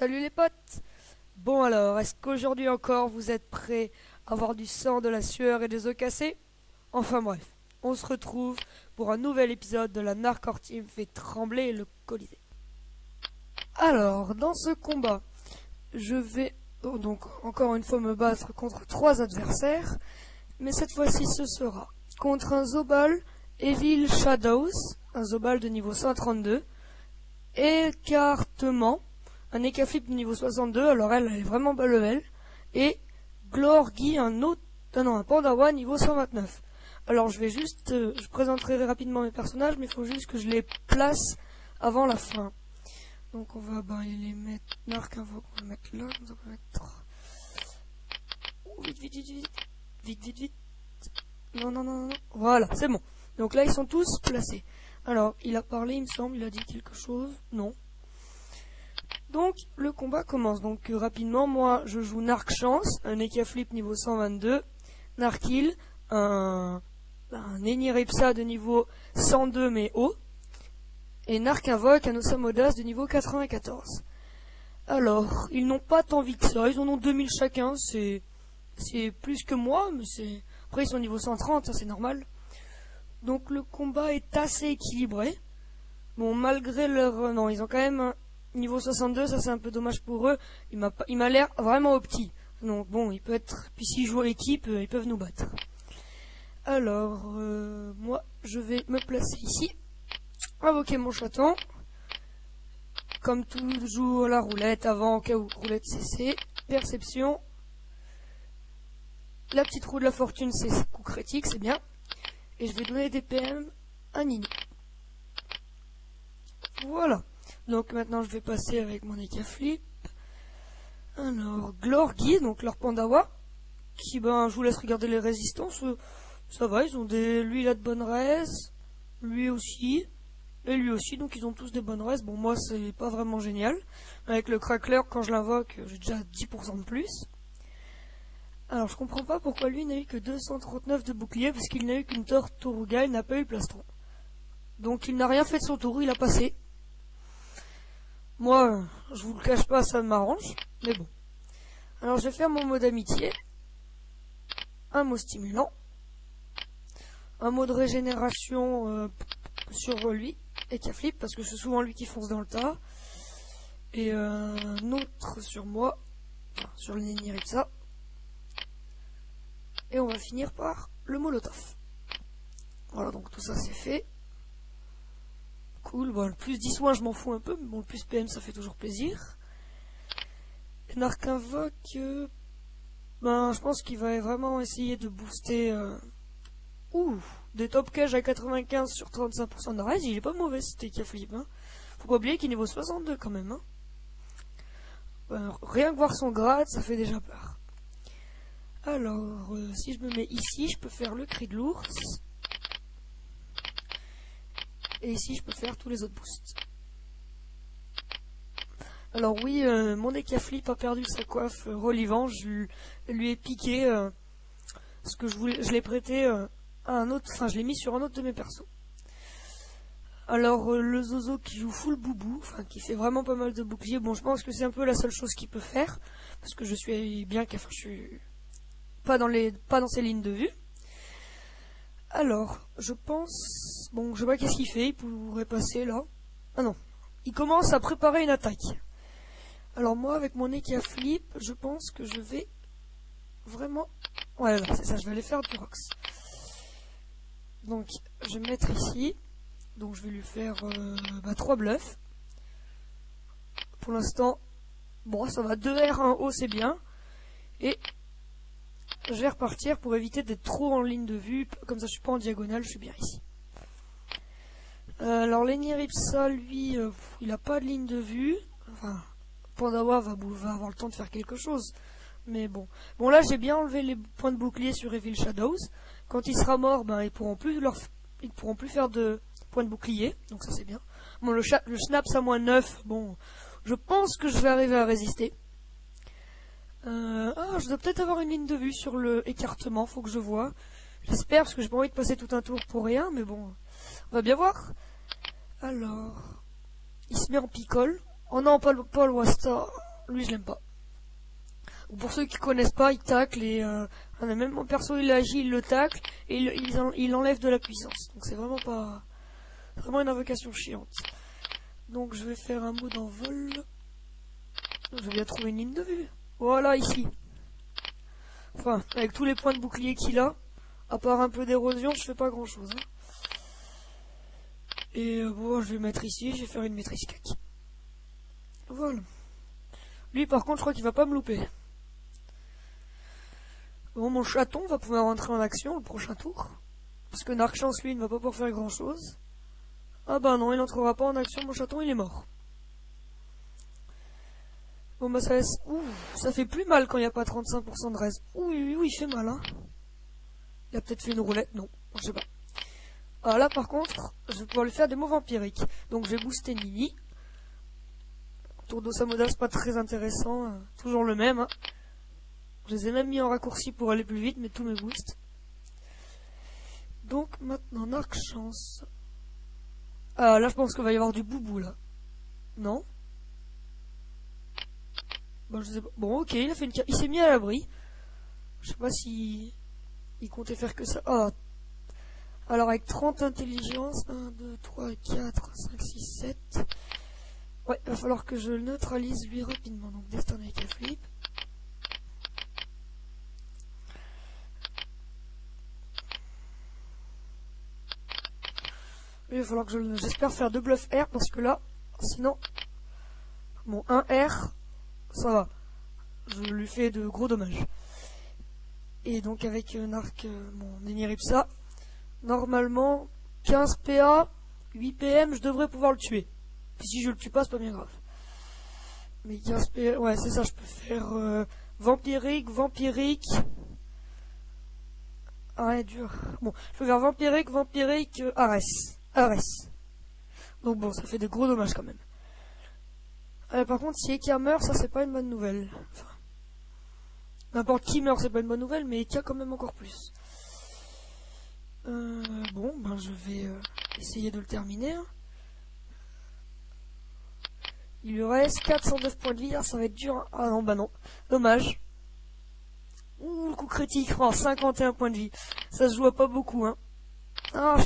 Salut les potes. Bon alors, est-ce qu'aujourd'hui encore vous êtes prêts à avoir du sang, de la sueur et des os cassés? Enfin bref, on se retrouve pour un nouvel épisode de la Narcor Team fait trembler le Colisée. Alors, dans ce combat, je vais donc encore une fois me battre contre 3 adversaires, mais cette fois-ci ce sera contre un Zobal Evil Shadows, un Zobal de niveau 132, Écartement, un Ekaflip de niveau 62, alors elle est vraiment bas level, et Glorgi, un Pandawa niveau 129. Alors je vais juste, je présenterai rapidement mes personnages, mais il faut juste que je les place avant la fin. Donc on va les mettre, Narc Invoque, on va le mettre là, on va mettre... Vite. Non. Voilà, c'est bon. Donc là ils sont tous placés. Alors, il a parlé, il me semble, il a dit quelque chose. Non. Donc, le combat commence. Donc, rapidement, moi, je joue Narc Chance, un Ekaflip niveau 122. Narkil, un Eniripsa de niveau 102 mais haut. Et Narc Invoque, un Osamodas de niveau 94. Alors, ils n'ont pas tant vite que ça. Ils en ont 2000 chacun. C'est plus que moi, mais c'est... Après, ils sont niveau 130, ça c'est normal. Donc le combat est assez équilibré. Bon, malgré leur... non, ils ont quand même un niveau 62, ça c'est un peu dommage pour eux. Il m'a l'air vraiment au petit. Donc bon, il peut être... Puis s'ils jouent à l'équipe, ils peuvent nous battre. Alors, moi, je vais me placer ici. Invoquer mon chaton. Comme toujours, la roulette avant, au cas où roulette CC. Perception. La petite roue de la fortune, c'est coup critique, c'est bien. Et je vais donner des PM à Nini. Voilà. Donc maintenant je vais passer avec mon Ekaflip. Alors, Glorgi, donc leur Pandawa. Qui, je vous laisse regarder les résistances. Ça va, ils ont des... Lui il a de bonnes raises. Lui aussi. Et lui aussi, donc ils ont tous des bonnes raises. Bon, moi c'est pas vraiment génial. Avec le crackler, quand je l'invoque, j'ai déjà 10% de plus. Alors je comprends pas pourquoi lui n'a eu que 239 de bouclier, parce qu'il n'a eu qu'une Tortuga, il n'a pas eu plastron. Donc il n'a rien fait de son tour, il a passé. Moi, je vous le cache pas, ça m'arrange, mais bon. Alors je vais faire mon mot d'amitié, un mot stimulant, un mot de régénération sur lui, Ekaflip, parce que c'est souvent lui qui fonce dans le tas, et un autre sur moi, enfin, sur le Neniripsa. Et on va finir par le Molotov. Voilà, donc tout ça c'est fait. Cool, bon, le plus 10 soins je m'en fous un peu, mais bon, le plus PM ça fait toujours plaisir. Et Narc Invoque, je pense qu'il va vraiment essayer de booster des top cage à 95 sur 35% de raise. Il est pas mauvais cet Ekaflip, hein. Faut pas oublier qu'il est niveau 62 quand même, hein. Rien que voir son grade, ça fait déjà peur. Alors, si je me mets ici, je peux faire le cri de l'ours. Et ici, je peux faire tous les autres boosts. Alors oui, mon Ekaflip a perdu sa coiffe relivant. Je lui ai piqué ce que je l'ai prêté à un autre. Enfin, je l'ai mis sur un autre de mes persos. Alors, le Zozo qui joue full boubou, enfin, qui fait vraiment pas mal de boucliers. Bon, je pense que c'est un peu la seule chose qu'il peut faire. Parce que je suis bien je suis... pas dans ses lignes de vue. Alors, je pense... Bon, je sais pas qu'est-ce qu'il fait, il pourrait passer là. Ah non, il commence à préparer une attaque. Alors moi, avec mon Ekaflip, je pense que je vais vraiment... Ouais, c'est ça, je vais aller faire du Rox. Donc, je vais me mettre ici. Donc je vais lui faire 3 bluffs. Pour l'instant, bon, ça va 2 R, 1 O, c'est bien. Et... je vais repartir pour éviter d'être trop en ligne de vue. Comme ça, je suis pas en diagonale, je suis bien ici. Alors, l'Eniripsa, lui, il a pas de ligne de vue. Enfin, Pandawa va avoir le temps de faire quelque chose. Mais bon. Bon, là, j'ai bien enlevé les points de bouclier sur Evil Shadows. Quand il sera mort, ils pourront plus faire de points de bouclier. Donc ça, c'est bien. Bon, le Schnaps à moins 9. Bon, je pense que je vais arriver à résister. Je dois peut-être avoir une ligne de vue sur le écartement, faut que je vois. J'espère, parce que j'ai pas envie de passer tout un tour pour rien, mais bon, on va bien voir. Alors, il se met en picole. Oh non, pas le Wasta. Lui, je l'aime pas. Ou pour ceux qui connaissent pas, il tacle et même mon perso il agit, il le tacle et il enlève de la puissance. Donc c'est vraiment pas... Vraiment une invocation chiante. Donc je vais faire un mode en vol. Je vais bien trouver une ligne de vue. Voilà, ici. Enfin, avec tous les points de bouclier qu'il a, à part un peu d'érosion, je fais pas grand chose. Hein. Et bon, je vais mettre ici, je vais faire une maîtrise kaki. Voilà. Lui par contre, je crois qu'il va pas me louper. Bon, mon chaton va pouvoir rentrer en action le prochain tour. Parce que Narkchance, lui, ne va pas pouvoir faire grand chose. Ah bah non, il n'entrera pas en action, mon chaton, il est mort. Bon bah ça laisse... Ouh, ça fait plus mal quand il n'y a pas 35% de res. Oui, il fait mal, hein. Il a peut-être fait une roulette, non, je sais pas. Ah là par contre, je vais pouvoir lui faire des mots vampiriques. Donc je vais booster Nini. Tour d'Osamoda, c'est pas très intéressant, toujours le même. Hein. Je les ai même mis en raccourci pour aller plus vite, mais tous mes boosts. Donc maintenant, Narkchance. Ah là je pense qu'il va y avoir du boubou là. Non? Bon, je sais pas. Bon ok, il a fait une... Il s'est mis à l'abri. Je sais pas si... Il comptait faire que ça. Ah. Alors avec 30 intelligence, 1, 2, 3, 4, 5, 6, 7. Ouais, il va falloir que je le neutralise lui rapidement. Donc destin avec un flip. Il va falloir que j'espère faire 2 bluffs R parce que là, sinon, bon, un R, ça va. Je lui fais de gros dommages. Et donc avec mon Eniripsa, normalement, 15 PA, 8 PM, je devrais pouvoir le tuer. Puis si je le tue pas, c'est pas bien grave. Mais 15 PA, ouais, c'est ça, je peux faire vampirique. Ah ouais, dur. Bon, je peux faire vampirique, Ares. Donc bon, ça fait des gros dommages quand même. Par contre, si Eka meurt, ça c'est pas une bonne nouvelle. Enfin, n'importe qui meurt, c'est pas une bonne nouvelle, mais Eka quand même encore plus. Bon, ben je vais essayer de le terminer. Hein. Il lui reste 409 points de vie, ça va être dur. Hein. Ah non, bah non. Dommage. Ouh, le coup critique, 51 points de vie. Ça se joue à pas beaucoup, hein. Ah,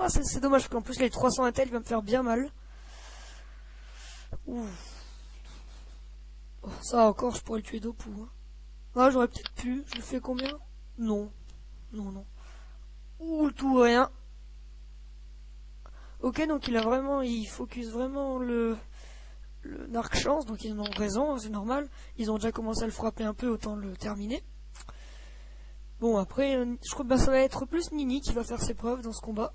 c'est dommage, parce qu'en plus, les 300 intel, il va me faire bien mal. Ouh. Oh, ça encore, je pourrais le tuer d'Opou. Hein. Ah, j'aurais peut-être pu. Je le fais combien? Non. Ouh, tout ou rien. Ok, donc il focus vraiment le Narkchance, donc ils ont raison, c'est normal. Ils ont déjà commencé à le frapper un peu, autant le terminer. Bon, après, je crois que ça va être plus Nini qui va faire ses preuves dans ce combat.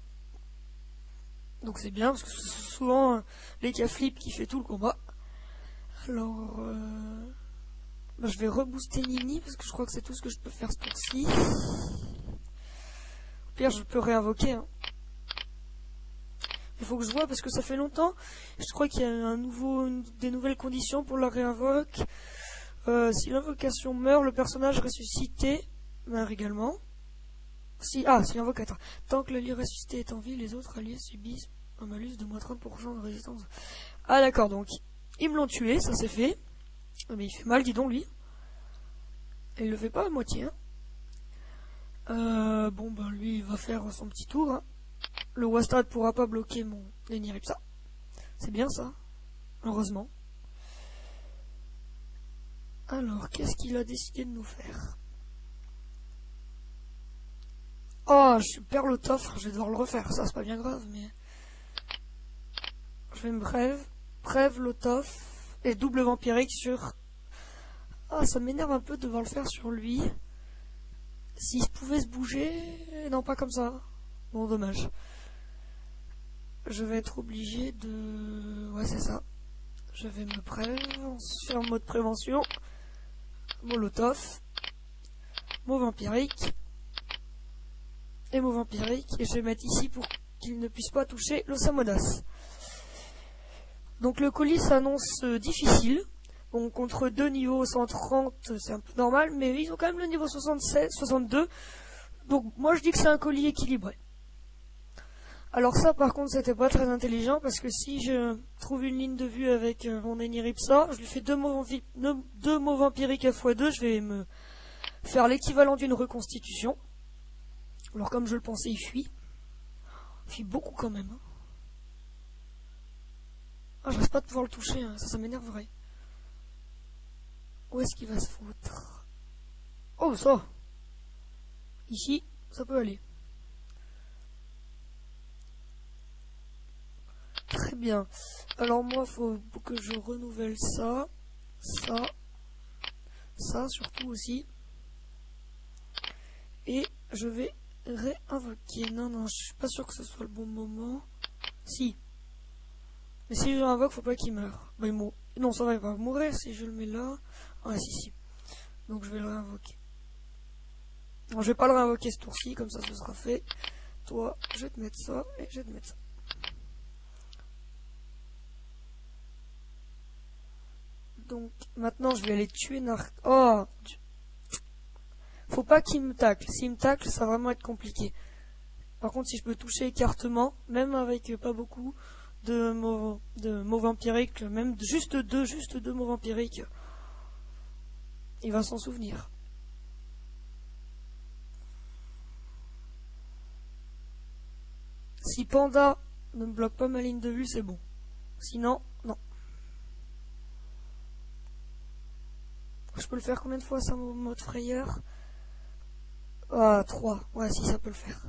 Donc c'est bien, parce que c'est souvent les Flip qui fait tout le combat. Alors, je vais rebooster Nini, parce que je crois que c'est tout ce que je peux faire ce tour-ci. Au pire, je peux réinvoquer. Hein. Il faut que je vois, parce que ça fait longtemps. Je crois qu'il y a des nouvelles conditions pour la réinvoque. Si l'invocation meurt, le personnage ressuscité meurt également. Si l'invocateur. Tant que l'allié ressuscité est en vie, les autres alliés subissent un malus de moins 30% de résistance. Ah d'accord, donc ils me l'ont tué, ça c'est fait. Mais il fait mal, dis donc lui. Et il le fait pas à moitié. Hein. Bon ben lui il va faire son petit tour. Hein. Le Wastad pourra pas bloquer mon Eniripsa. C'est bien ça. Heureusement. Alors, qu'est-ce qu'il a décidé de nous faire? Oh, je perds le toffre, je vais devoir le refaire. Ça, c'est pas bien grave, mais... Je vais me prève l'autof et double vampirique sur... Ah, ça m'énerve un peu de devoir le faire sur lui. S'il pouvait se bouger... Non, pas comme ça. Bon, dommage. Je vais être obligé de... Ouais, c'est ça. Je vais me faire mode prévention. Molotov. Mot vampirique. Et mot vampirique. Et je vais mettre ici pour qu'il ne puisse pas toucher l'Osamodas. Donc le colis s'annonce difficile. Bon, contre 2 niveaux 130, c'est un peu normal. Mais ils ont quand même le niveau 67, 62. Donc moi je dis que c'est un colis équilibré. Alors ça par contre c'était pas très intelligent parce que si je trouve une ligne de vue avec mon Eniripsa, je lui fais deux mots vampiriques à x2, je vais me faire l'équivalent d'une reconstitution. Alors comme je le pensais, il fuit. Il fuit beaucoup quand même. Hein. Ah, je reste pas de pouvoir le toucher, hein. Ça m'énerverait. Où est-ce qu'il va se foutre? Oh ça! Ici, ça peut aller. Très bien. Alors moi, faut que je renouvelle ça, ça surtout aussi. Et je vais réinvoquer. Non, je suis pas sûr que ce soit le bon moment. Si. Mais si je l'invoque, faut pas qu'il meure. Bah, non, ça va, il va mourir si je le mets là. Ah si. Donc je vais le réinvoquer. Non, je vais pas le réinvoquer ce tour-ci, comme ça ce sera fait. Toi, je vais te mettre ça et je vais te mettre ça. Donc maintenant je vais aller tuer Oh, faut pas qu'il me tacle. S'il me tacle, ça va vraiment être compliqué. Par contre, si je peux toucher écartement, même avec pas beaucoup de mots vampiriques, même juste deux mots vampiriques, il va s'en souvenir. Si Panda ne me bloque pas ma ligne de vue, c'est bon. Sinon, non. Je peux le faire combien de fois ça, mon mode frayeur? Ah, 3. Ouais, si, ça peut le faire.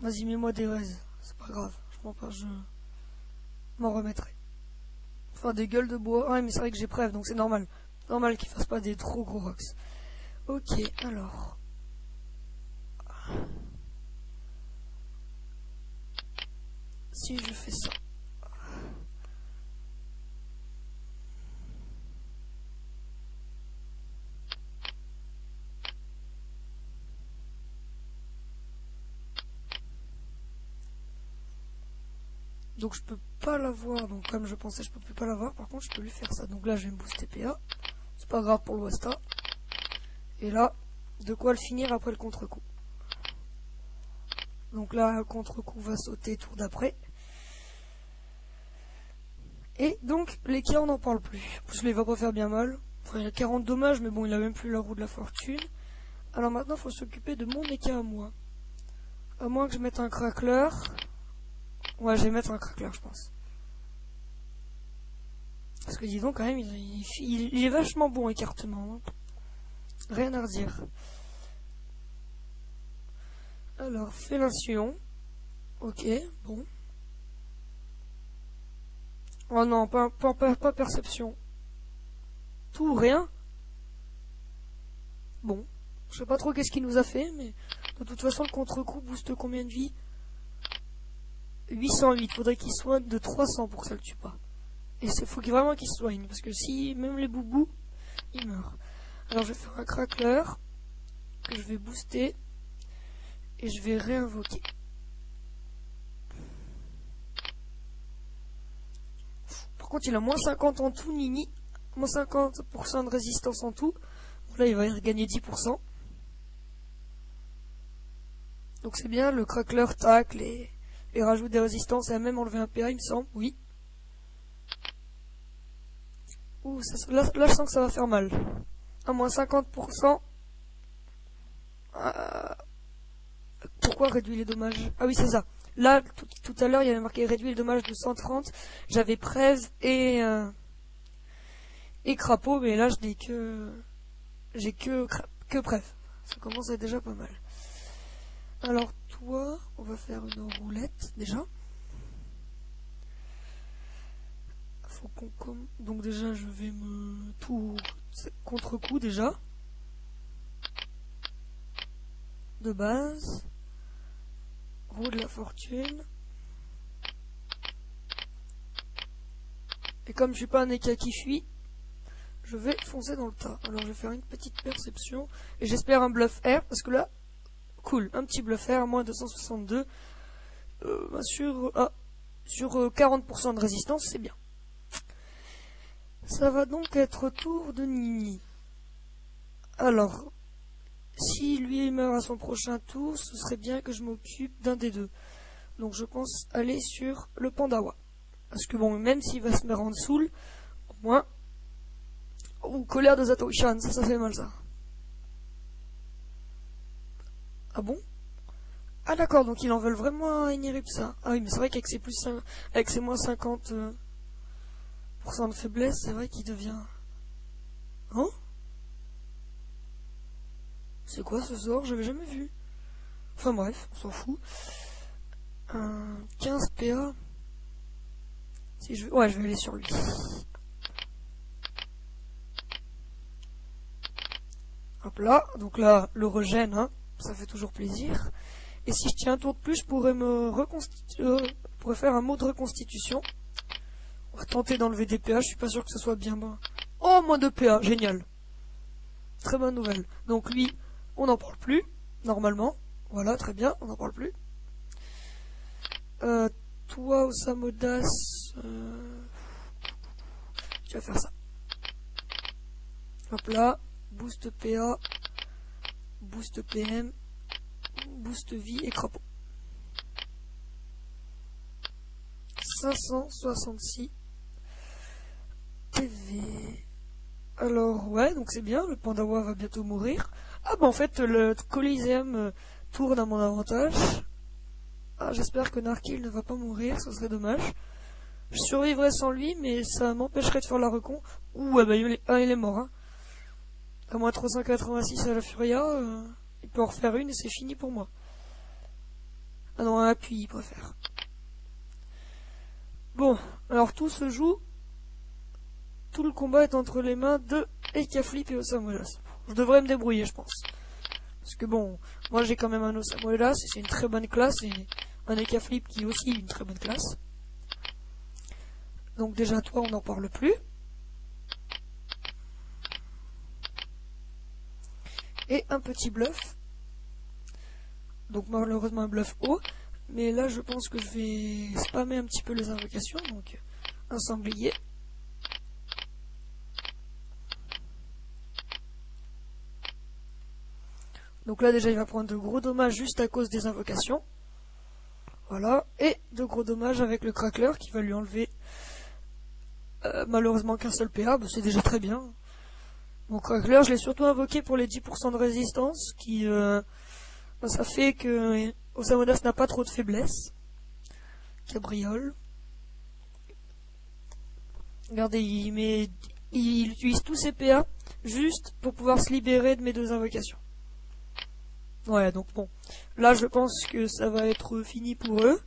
Vas-y, mets-moi des raises. C'est pas grave. Je m'en remettrai. Enfin, des gueules de bois. Ouais, mais c'est vrai que j'ai preuve, donc c'est normal. Normal qu'il fasse pas des trop gros rocks. Ok, alors. Si je fais ça. Donc je peux pas l'avoir, donc comme je pensais je peux plus pas l'avoir, par contre je peux lui faire ça. Donc là je vais me booster PA, c'est pas grave pour le Wasta. Et là, de quoi le finir après le contre-coup. Donc là le contre-coup va sauter tour d'après. Et donc l'Eka on n'en parle plus. Parce qu'il va pas faire bien mal. Enfin, il a 40 dommages, mais bon il a même plus la roue de la fortune. Alors maintenant il faut s'occuper de mon Eka à moi. À moins que je mette un crackler. Ouais, je vais mettre un crackler, je pense. Parce que dis donc, quand même, il est vachement bon écartement. Hein. Rien à redire. Alors, fellation. Ok, bon. Oh non, pas perception. Tout ou rien. Bon. Je sais pas trop qu'est-ce qu'il nous a fait, mais de toute façon, le contre-coup booste combien de vie? 808, faudrait qu'il soigne de 300 pour que ça le tue pas. Et il faut vraiment qu'il soigne, parce que si même les boubous, ils meurent. Alors je vais faire un crackler, que je vais booster, et je vais réinvoquer. Par contre il a moins 50 en tout, Nini, moins 50% de résistance en tout. Là il va gagner 10%. Donc c'est bien, le crackler tacle et rajoute des résistances et a même enlevé un PA, il me semble, oui. Ouh, là je sens que ça va faire mal. À moins 50%. Pourquoi réduire les dommages? Ah oui, c'est ça. Là, tout à l'heure, il y avait marqué réduire les dommages de 130. J'avais Prève et Crapaud, mais là, je dis que j'ai que Prève. Ça commence à être déjà pas mal. Alors, toi, on va faire une roulette, déjà. Faut qu'on... Donc déjà, je vais me... Tour contre-coup, déjà. De base. Roue de la fortune. Et comme je suis pas un Eka qui fuit, je vais foncer dans le tas. Alors je vais faire une petite perception. Et j'espère un bluff R, parce que là, cool, un petit bluff R, moins 262. Sur 40% de résistance, c'est bien. Ça va donc être tour de Nini. Alors, si lui meurt à son prochain tour, ce serait bien que je m'occupe d'un des deux. Donc je pense aller sur le Pandawa. Parce que bon, même s'il va se mettre en dessous, au moins... Ou colère de Zatoichi-chan, ça fait mal ça. Ah bon? Ah d'accord, donc ils en veulent vraiment un Iniripsa. Ah oui, mais c'est vrai qu'avec ses avec ses moins 50% de faiblesse, c'est vrai qu'il devient... Hein? C'est quoi ce sort? J'avais jamais vu. Enfin bref, on s'en fout. 15 PA. Si je... Ouais, je vais aller sur lui. Hop là, donc là, le régène, hein, ça fait toujours plaisir. Et si je tiens un tour de plus, je pourrais me pourrais faire un mot de reconstitution. On va tenter d'enlever des PA, je suis pas sûr que ce soit bien bon. Oh, moins de PA, génial. Très bonne nouvelle. Donc lui, on n'en parle plus, normalement. Voilà, très bien, on n'en parle plus. Toi, Osamodas, tu vas faire ça. Hop là, boost PA, boost PM, boost vie et crapaud. 566 PV. Alors ouais, donc c'est bien, le Pandawa va bientôt mourir. Ah bah en fait le Coliseum tourne à mon avantage. Ah, j'espère que Narkil ne va pas mourir, ce serait dommage. Je survivrai sans lui, mais ça m'empêcherait de faire la recon. Ouh, bah il est mort, hein. À moins 386 à la Furia, il peut en refaire une et c'est fini pour moi. Ah non, un appui, il préfère. Bon, alors tout se joue. Tout le combat est entre les mains de Ekaflip et Osamodas. Je devrais me débrouiller, je pense. Parce que bon, moi j'ai quand même un Osamodas et c'est une très bonne classe, et un Ekaflip qui est aussi une très bonne classe. Donc déjà toi on n'en parle plus. Et un petit bluff. Donc malheureusement un bluff haut. Mais là je pense que je vais spammer un petit peu les invocations. Donc un sanglier. Donc là déjà il va prendre de gros dommages juste à cause des invocations. Voilà. Et de gros dommages avec le crackler qui va lui enlever malheureusement qu'un seul PA. Bah, c'est déjà très bien. Mon crackler je l'ai surtout invoqué pour les 10% de résistance qui... bah, ça fait que Osamodas n'a pas trop de faiblesse. Cabriole. Regardez, il utilise tous ses PA juste pour pouvoir se libérer de mes deux invocations. Ouais, donc bon. Là, je pense que ça va être fini pour eux.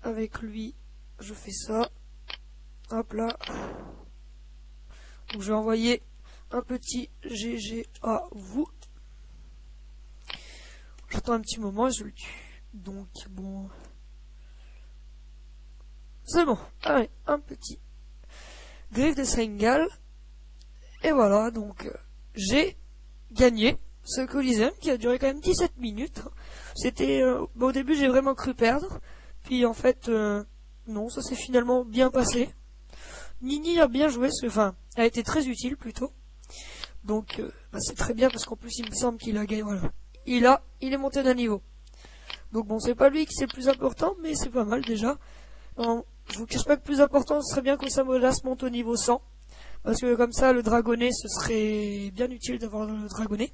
Avec lui, je fais ça. Hop là. Donc je vais envoyer un petit GG à vous. J'attends un petit moment et je le tue. Donc bon. C'est bon. Allez, un petit griffe de Sengal. Et voilà, donc j'ai gagné ce Coliseum qui a duré quand même 17 minutes. C'était au début j'ai vraiment cru perdre. Puis en fait non, ça s'est finalement bien passé. Nini a bien joué, enfin a été très utile plutôt. Donc bah, c'est très bien parce qu'en plus il me semble qu'il a gagné. Voilà. Il est monté d'un niveau. Donc bon, c'est pas lui qui c'est le plus important, mais c'est pas mal déjà. Non, je vous cache pas que le plus important, ce serait bien qu'Osamodas monte au niveau 100. Parce que comme ça, le dragonnet, ce serait bien utile d'avoir le dragonnet.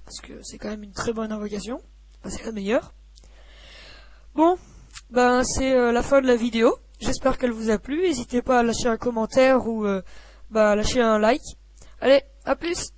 Parce que c'est quand même une très bonne invocation. Enfin, c'est la meilleure. Bon, ben c'est la fin de la vidéo. J'espère qu'elle vous a plu. N'hésitez pas à lâcher un commentaire ou à lâcher un like. Allez, à plus!